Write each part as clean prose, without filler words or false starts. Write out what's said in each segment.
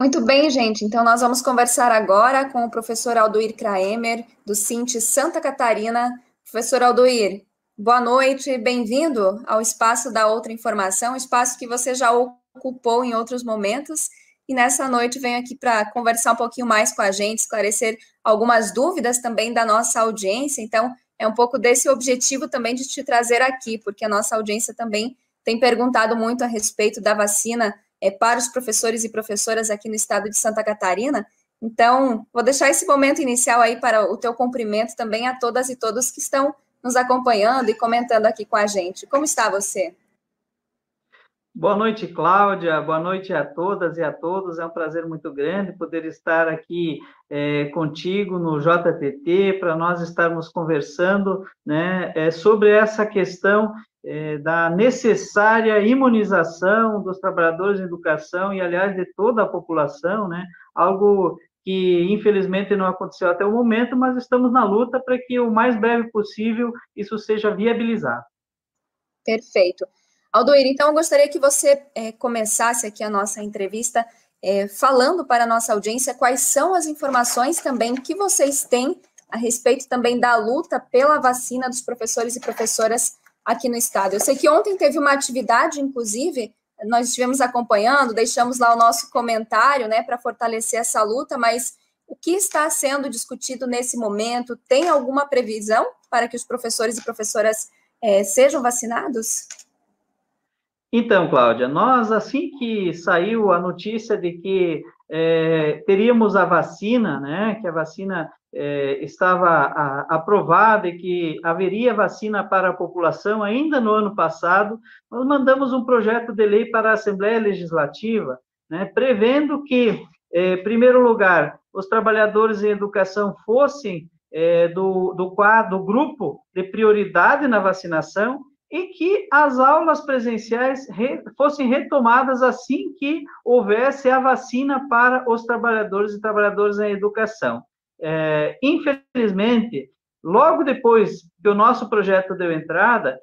Muito bem, gente. Então, nós vamos conversar agora com o professor Aldoir Kraemer, do Sint Santa Catarina. Professor Aldoir, boa noite, bem-vindo ao Espaço da Outra Informação, espaço que você já ocupou em outros momentos. E nessa noite venho aqui para conversar um pouquinho mais com a gente, esclarecer algumas dúvidas também da nossa audiência. Então, é um pouco desse objetivo também de te trazer aqui, porque a nossa audiência também tem perguntado muito a respeito da vacina para os professores e professoras aqui no estado de Santa Catarina. Então, vou deixar esse momento inicial aí para o teu cumprimento também a todas e todos que estão nos acompanhando e comentando aqui com a gente. Como está você? Boa noite, Cláudia. Boa noite a todas e a todos. É um prazer muito grande poder estar aqui contigo no JTT para nós estarmos conversando, né, sobre essa questão da necessária imunização dos trabalhadores de educação e, aliás, de toda a população, né? Algo que, infelizmente, não aconteceu até o momento, mas estamos na luta para que o mais breve possível isso seja viabilizado. Perfeito. Aldoir, então eu gostaria que você começasse aqui a nossa entrevista falando para a nossa audiência quais são as informações também que vocês têm a respeito também da luta pela vacina dos professores e professoras aqui no estado. Eu sei que ontem teve uma atividade, inclusive, nós estivemos acompanhando, deixamos lá o nosso comentário, né, para fortalecer essa luta, mas o que está sendo discutido nesse momento? Tem alguma previsão para que os professores e professoras sejam vacinados? Então, Cláudia, nós, assim que saiu a notícia de que teríamos a vacina, né, que a vacina estava aprovada e que haveria vacina para a população ainda no ano passado, nós mandamos um projeto de lei para a Assembleia Legislativa, né, prevendo que, em primeiro lugar, os trabalhadores em educação fossem do grupo de prioridade na vacinação, e que as aulas presenciais fossem retomadas assim que houvesse a vacina para os trabalhadores e trabalhadoras em educação. Infelizmente, logo depois que o nosso projeto deu entrada,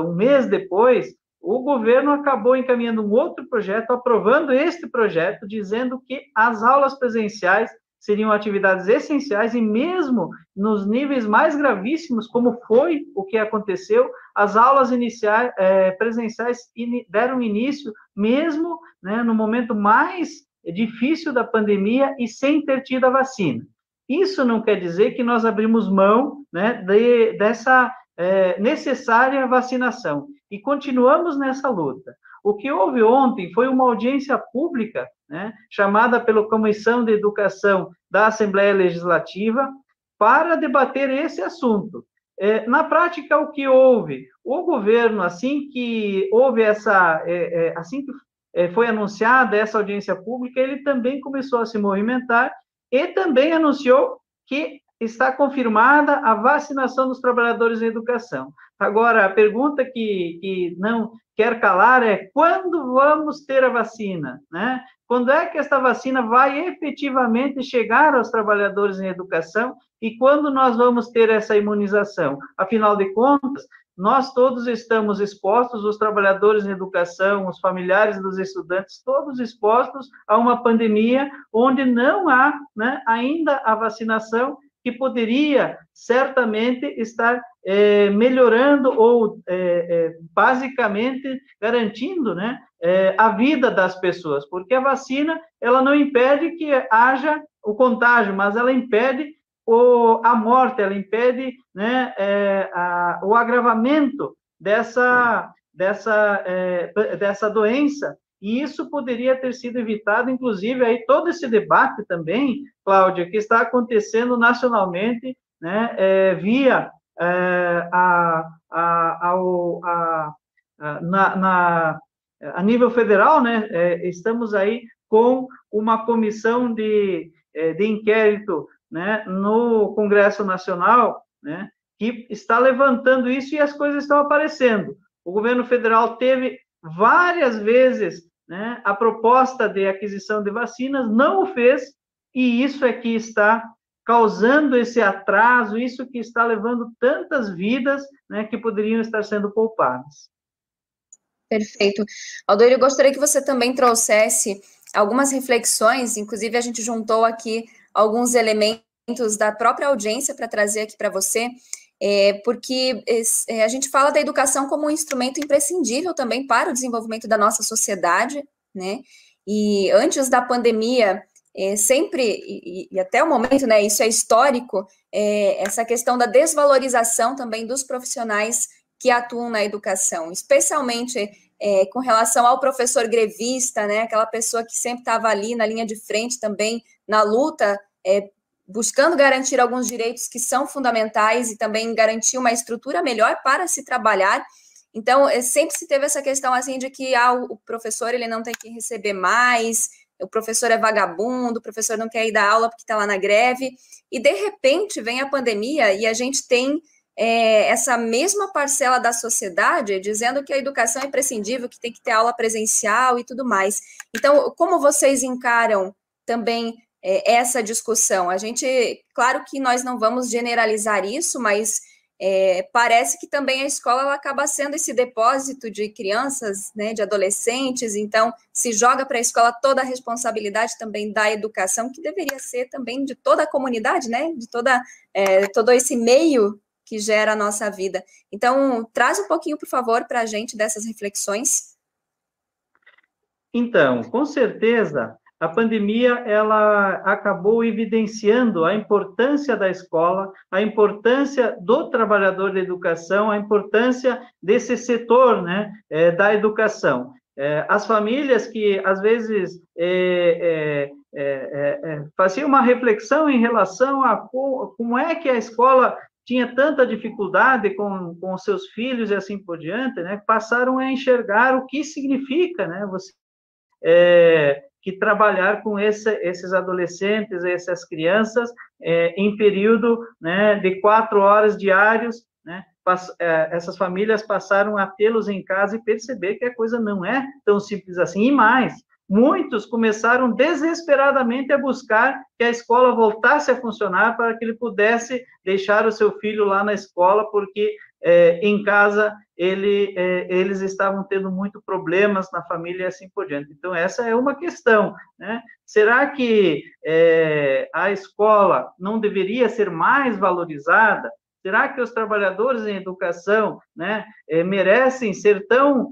um mês depois, o governo acabou encaminhando um outro projeto, aprovando este projeto, dizendo que as aulas presenciais seriam atividades essenciais e mesmo nos níveis mais gravíssimos, como foi o que aconteceu, as aulas iniciais, presenciais deram início mesmo, né, no momento mais difícil da pandemia e sem ter tido a vacina. Isso não quer dizer que nós abrimos mão, né, dessa necessária vacinação e continuamos nessa luta. O que houve ontem foi uma audiência pública, né, chamada pela Comissão de Educação da Assembleia Legislativa para debater esse assunto. Na prática, o que houve? O governo, assim que houve assim que foi anunciada essa audiência pública, ele também começou a se movimentar e também anunciou que está confirmada a vacinação dos trabalhadores em educação. Agora, a pergunta que não quer calar é quando vamos ter a vacina, né? Quando é que esta vacina vai efetivamente chegar aos trabalhadores em educação e quando nós vamos ter essa imunização? Afinal de contas, nós todos estamos expostos, os trabalhadores em educação, os familiares dos estudantes, todos expostos a uma pandemia onde não há, né, ainda a vacinação que poderia certamente estar melhorando ou basicamente garantindo, né, a vida das pessoas, porque a vacina ela não impede que haja o contágio, mas ela impede a morte, ela impede, né, o agravamento dessa doença. E isso poderia ter sido evitado, inclusive, aí todo esse debate também, Cláudia, que está acontecendo nacionalmente, né, via a nível federal, né, estamos aí com uma comissão de inquérito, né, no Congresso Nacional, né, que está levantando isso e as coisas estão aparecendo. O governo federal teve várias vezes, né, a proposta de aquisição de vacinas, não o fez, e isso é que está causando esse atraso, isso que está levando tantas vidas, né, que poderiam estar sendo poupadas. Perfeito. Aldoir, eu gostaria que você também trouxesse algumas reflexões, inclusive a gente juntou aqui alguns elementos da própria audiência para trazer aqui para você, porque a gente fala da educação como um instrumento imprescindível também para o desenvolvimento da nossa sociedade, né? E antes da pandemia, sempre, e até o momento, né, isso é histórico, essa questão da desvalorização também dos profissionais que atuam na educação, especialmente com relação ao professor grevista, né, aquela pessoa que sempre estava ali na linha de frente também, na luta, buscando garantir alguns direitos que são fundamentais e também garantir uma estrutura melhor para se trabalhar. Então, sempre se teve essa questão assim de que o professor ele não tem que receber mais, o professor é vagabundo, o professor não quer ir dar aula porque está lá na greve, e de repente vem a pandemia e a gente tem essa mesma parcela da sociedade dizendo que a educação é imprescindível, que tem que ter aula presencial e tudo mais. Então, como vocês encaram também essa discussão? A gente, claro que nós não vamos generalizar isso, mas parece que também a escola ela acaba sendo esse depósito de crianças, né, de adolescentes, então se joga para a escola toda a responsabilidade também da educação, que deveria ser também de toda a comunidade, né, de todo esse meio que gera a nossa vida. Então, traz um pouquinho, por favor, para a gente dessas reflexões. Então, com certeza, a pandemia ela acabou evidenciando a importância da escola, a importância do trabalhador da educação, a importância desse setor, né, da educação. As famílias que, às vezes, faziam uma reflexão em relação a como é que a escola tinha tanta dificuldade com os seus filhos e assim por diante, né, passaram a enxergar o que significa, né, você que trabalhar com esses adolescentes, essas crianças, em período, né, de 4 horas diários, né, essas famílias passaram a tê-los em casa e perceber que a coisa não é tão simples assim. E mais, muitos começaram desesperadamente a buscar que a escola voltasse a funcionar para que ele pudesse deixar o seu filho lá na escola, porque em casa eles estavam tendo muito problemas na família e assim por diante. Então, essa é uma questão, né? Será que a escola não deveria ser mais valorizada? Será que os trabalhadores em educação, né, merecem ser tão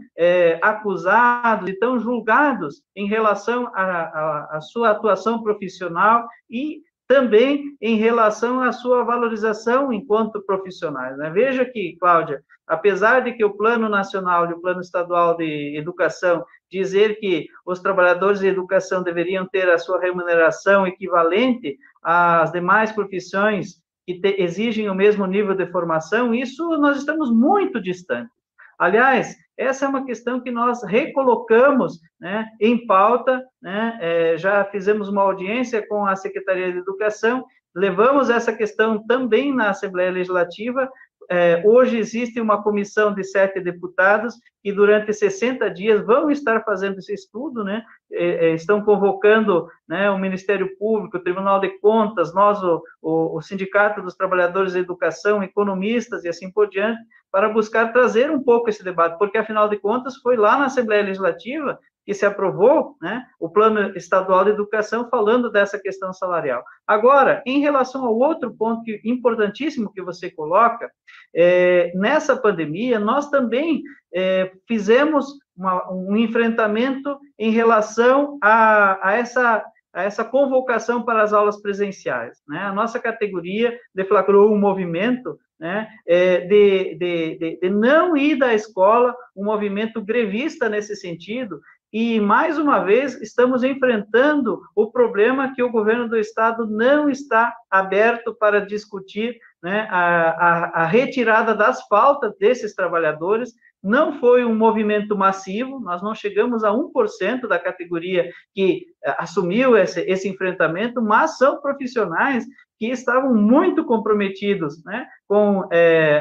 acusados e tão julgados em relação à sua atuação profissional e também em relação à sua valorização enquanto profissionais, né? Veja que, Cláudia, apesar de que o Plano Nacional e o Plano Estadual de Educação dizer que os trabalhadores de educação deveriam ter a sua remuneração equivalente às demais profissões que exigem o mesmo nível de formação, isso nós estamos muito distantes. Aliás, essa é uma questão que nós recolocamos, né, em pauta, né, já fizemos uma audiência com a Secretaria de Educação, levamos essa questão também na Assembleia Legislativa. Hoje existe uma comissão de 7 deputados que durante 60 dias vão estar fazendo esse estudo, né? Estão convocando, né, o Ministério Público, o Tribunal de Contas, nós, o Sindicato dos Trabalhadores da Educação, economistas e assim por diante, para buscar trazer um pouco esse debate, porque, afinal de contas, foi lá na Assembleia Legislativa que se aprovou, né, o Plano Estadual de Educação falando dessa questão salarial. Agora, em relação ao outro ponto importantíssimo que você coloca, nessa pandemia, nós também fizemos um enfrentamento em relação a essa convocação para as aulas presenciais, né? A nossa categoria deflagrou um movimento, né, de não ir da escola, um movimento grevista nesse sentido, e, mais uma vez, estamos enfrentando o problema que o governo do Estado não está aberto para discutir, né, a retirada das faltas desses trabalhadores. Não foi um movimento massivo, nós não chegamos a 1% da categoria que assumiu esse enfrentamento, mas são profissionais que estavam muito comprometidos, né, com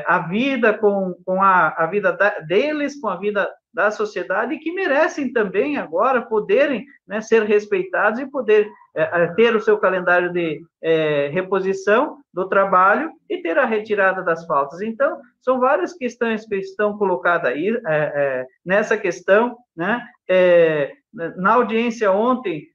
a vida, com a vida deles, com a vida da sociedade e que merecem também agora poderem, né, ser respeitados e poder ter o seu calendário de reposição do trabalho e ter a retirada das faltas. Então, são várias questões que estão colocadas aí nessa questão, né? Na audiência ontem,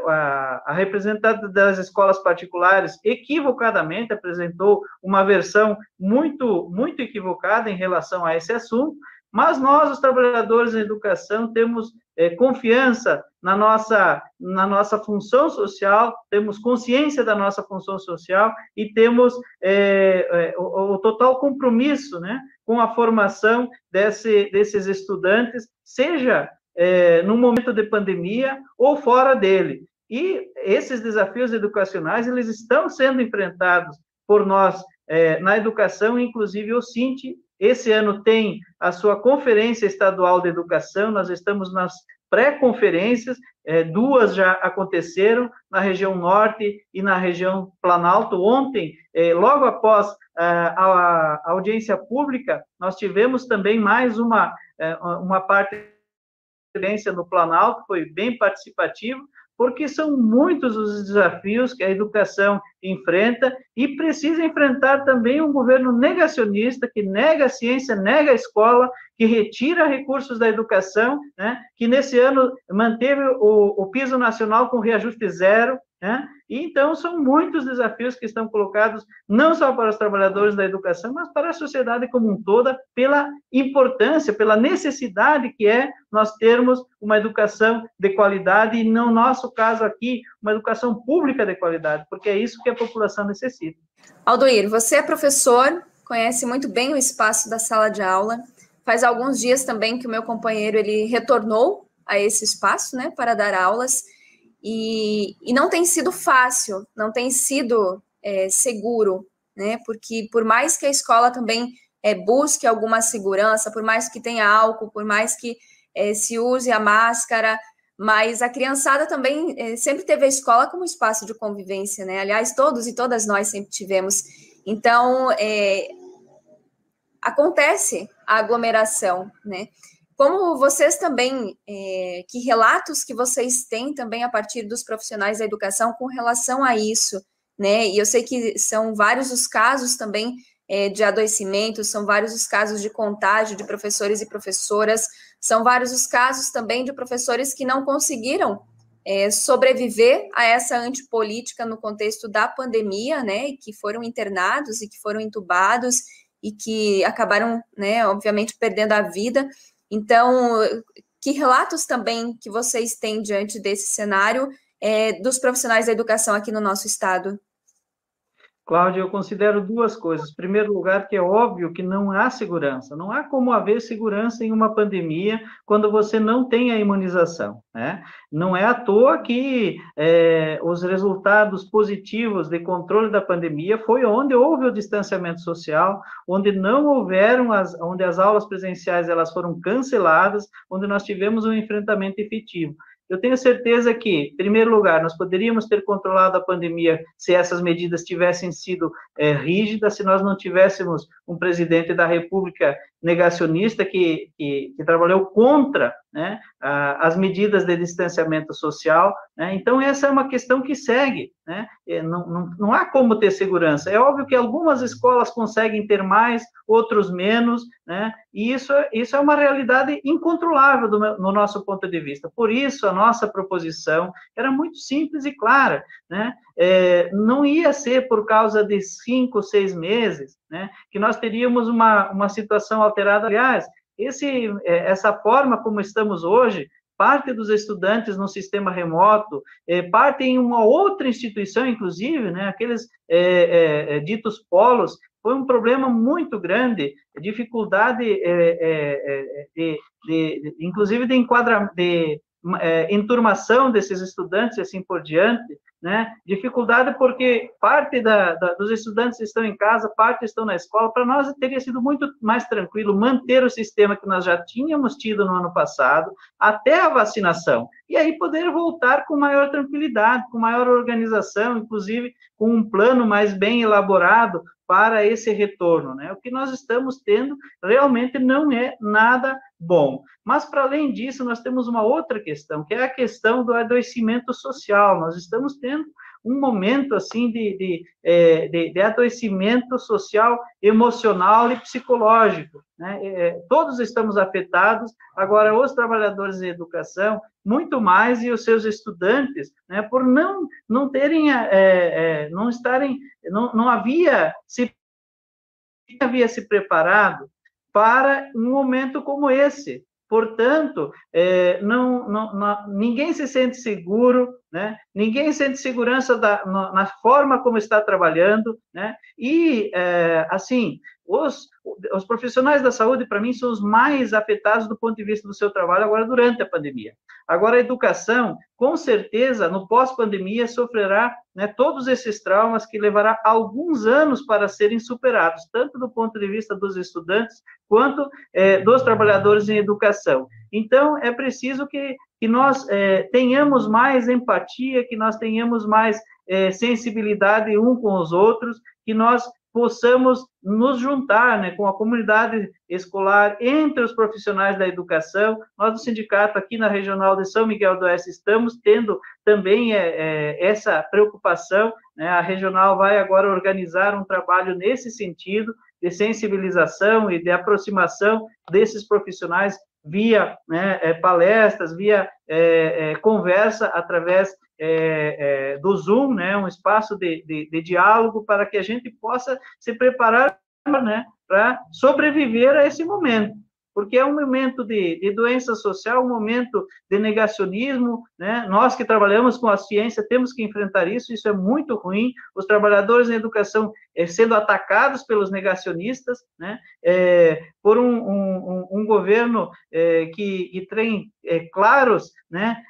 a representante das escolas particulares equivocadamente apresentou uma versão muito, muito equivocada em relação a esse assunto, mas nós, os trabalhadores da educação, temos confiança na nossa função social, temos consciência da nossa função social e temos o total compromisso, né, com a formação desses estudantes, seja no momento de pandemia ou fora dele. E esses desafios educacionais, eles estão sendo enfrentados por nós na educação, inclusive o Cinti, esse ano tem a sua Conferência Estadual de Educação, nós estamos nas pré-conferências, duas já aconteceram na região norte e na região Planalto. Ontem, logo após a audiência pública, nós tivemos também mais uma parte no Planalto, foi bem participativo, porque são muitos os desafios que a educação enfrenta e precisa enfrentar também um governo negacionista, que nega a ciência, nega a escola, que retira recursos da educação, né, que nesse ano manteve o piso nacional com reajuste zero, né? E, então, são muitos desafios que estão colocados, não só para os trabalhadores da educação, mas para a sociedade como um todo, pela importância, pela necessidade que é nós termos uma educação de qualidade, e, no nosso caso aqui, uma educação pública de qualidade, porque é isso que a população necessita. Aldoir, você é professor, conhece muito bem o espaço da sala de aula. Faz alguns dias também que o meu companheiro ele retornou a esse espaço, né, para dar aulas. E não tem sido fácil, não tem sido seguro, né? Porque por mais que a escola também busque alguma segurança, por mais que tenha álcool, por mais que se use a máscara, mas a criançada também sempre teve a escola como espaço de convivência, né? Aliás, todos e todas nós sempre tivemos. Então, acontece a aglomeração, né? Como vocês também, que relatos que vocês têm também a partir dos profissionais da educação com relação a isso, né? E eu sei que são vários os casos também de adoecimento, são vários os casos de contágio de professores e professoras, são vários os casos também de professores que não conseguiram sobreviver a essa antipolítica no contexto da pandemia, né? E que foram internados e que foram entubados e que acabaram, né, obviamente, perdendo a vida. Então, que relatos também que vocês têm diante desse cenário dos profissionais da educação aqui no nosso estado? Cláudia, eu considero duas coisas. Em primeiro lugar, que é óbvio que não há segurança. Não há como haver segurança em uma pandemia quando você não tem a imunização, né? Não é à toa que os resultados positivos de controle da pandemia foi onde houve o distanciamento social, onde não houveram, onde as aulas presenciais elas foram canceladas, onde nós tivemos um enfrentamento efetivo. Eu tenho certeza que, em primeiro lugar, nós poderíamos ter controlado a pandemia se essas medidas tivessem sido rígidas, se nós não tivéssemos um presidente da República negacionista que trabalhou contra, né, as medidas de distanciamento social, né? Então, essa é uma questão que segue, né? Não há como ter segurança. É óbvio que algumas escolas conseguem ter mais, outros menos, né? E isso é uma realidade incontrolável no nosso ponto de vista. Por isso, a nossa proposição era muito simples e clara, né? Não ia ser por causa de 5, 6 meses, né, que nós teríamos uma situação alterada. Aliás, essa forma como estamos hoje, parte dos estudantes no sistema remoto, parte em uma outra instituição, inclusive, né, aqueles ditos polos, foi um problema muito grande, dificuldade, inclusive, de enquadramento, enturmação desses estudantes e assim por diante, né? Dificuldade porque parte dos estudantes estão em casa, parte estão na escola. Para nós teria sido muito mais tranquilo manter o sistema que nós já tínhamos tido no ano passado, até a vacinação, e aí poder voltar com maior tranquilidade, com maior organização, inclusive com um plano mais bem elaborado para esse retorno, né? O que nós estamos tendo realmente não é nada bom. Mas, para além disso, nós temos uma outra questão, que é a questão do adoecimento social. Nós estamos tendo um momento, assim, de adoecimento social, emocional e psicológico, né? Todos estamos afetados, agora os trabalhadores em educação, muito mais, e os seus estudantes, né, por não terem, não estarem, não havia se preparado para um momento como esse. Portanto, ninguém se sente seguro, né? Ninguém sente segurança na forma como está trabalhando, né? E, assim, os profissionais da saúde, para mim, são os mais afetados do ponto de vista do seu trabalho agora durante a pandemia. Agora, a educação, com certeza, no pós-pandemia, sofrerá, né, todos esses traumas que levará alguns anos para serem superados, tanto do ponto de vista dos estudantes, quanto dos trabalhadores em educação. Então, é preciso que nós tenhamos mais empatia, que nós tenhamos mais sensibilidade um com os outros, que nós possamos nos juntar, né, com a comunidade escolar, entre os profissionais da educação. Nós, do sindicato, aqui na Regional de São Miguel do Oeste, estamos tendo também essa preocupação, né? A Regional vai agora organizar um trabalho nesse sentido, de sensibilização e de aproximação desses profissionais via, né, palestras, via conversa através do Zoom, né, um espaço de diálogo para que a gente possa se preparar, né, para sobreviver a esse momento, porque é um momento de doença social, um momento de negacionismo, né? Nós que trabalhamos com a ciência temos que enfrentar isso é muito ruim, os trabalhadores em educação sendo atacados pelos negacionistas, né? Por um governo que tem claros, né,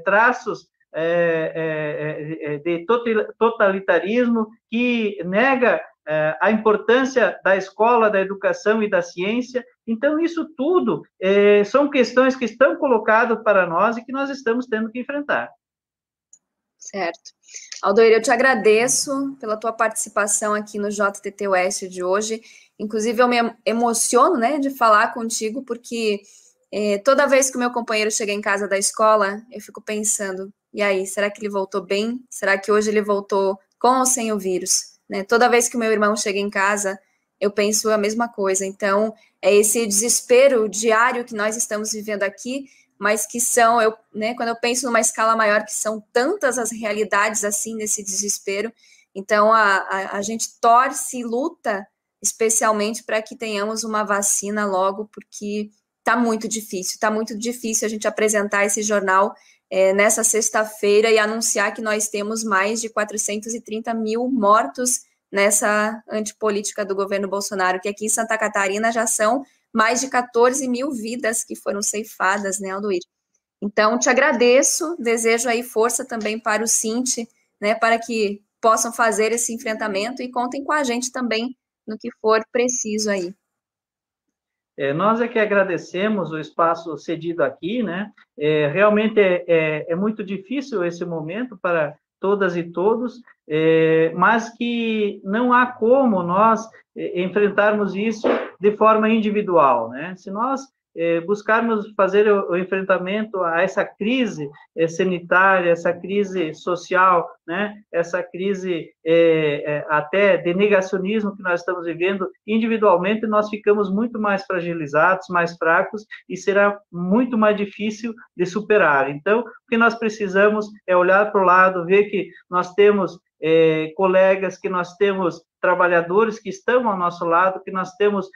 traços de totalitarismo, que nega a importância da escola, da educação e da ciência. Então, isso tudo são questões que estão colocadas para nós e que nós estamos tendo que enfrentar. Certo. Aldoir, eu te agradeço pela tua participação aqui no JTT Oeste de hoje. Inclusive, eu me emociono, né, de falar contigo, porque toda vez que o meu companheiro chega em casa da escola, eu fico pensando, e aí, será que ele voltou bem? Será que hoje ele voltou com ou sem o vírus? Né? Toda vez que o meu irmão chega em casa, eu penso a mesma coisa. Então, é esse desespero diário que nós estamos vivendo aqui, mas que são, né, quando eu penso numa escala maior, que são tantas as realidades assim nesse desespero, então a gente torce e luta especialmente para que tenhamos uma vacina logo, porque está muito difícil a gente apresentar esse jornal nessa sexta-feira e anunciar que nós temos mais de 430 mil mortos nessa antipolítica do governo Bolsonaro, que aqui em Santa Catarina já são mais de 14 mil vidas que foram ceifadas, né, Aldoir? Então, te agradeço, desejo aí força também para o Sint, né, para que possam fazer esse enfrentamento e contem com a gente também no que for preciso aí. Nós é que agradecemos o espaço cedido aqui, né? Realmente é muito difícil esse momento para todas e todos, mas que não há como nós enfrentarmos isso de forma individual, né? Se nós buscarmos fazer o enfrentamento a essa crise sanitária, essa crise social, né? Essa crise até de negacionismo que nós estamos vivendo, individualmente nós ficamos muito mais fragilizados, mais fracos, e será muito mais difícil de superar. Então, o que nós precisamos é olhar para o lado, ver que nós temos colegas, que nós temos trabalhadores que estão ao nosso lado, que nós temos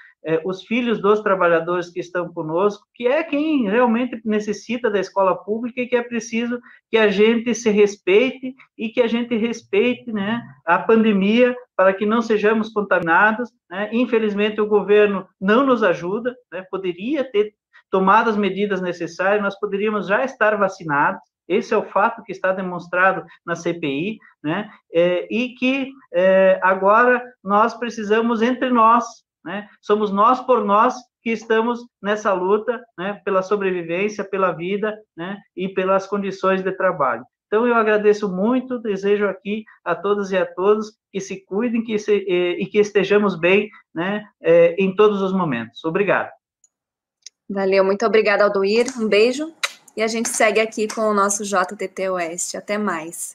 os filhos dos trabalhadores que estão conosco, que é quem realmente necessita da escola pública, e que é preciso que a gente se respeite e que a gente respeite, né, a pandemia, para que não sejamos contaminados, né? Infelizmente, o governo não nos ajuda, né? Poderia ter tomado as medidas necessárias, nós poderíamos já estar vacinados. Esse é o fato que está demonstrado na CPI, né? E que agora nós precisamos entre nós, né? Somos nós por nós que estamos nessa luta, né? Pela sobrevivência, pela vida, né? E pelas condições de trabalho. Então, eu agradeço muito, desejo aqui a todas e a todos que se cuidem e que estejamos bem, né, em todos os momentos. Obrigado. Valeu, muito obrigada, Aldoir. Um beijo. E a gente segue aqui com o nosso JTT Oeste. Até mais.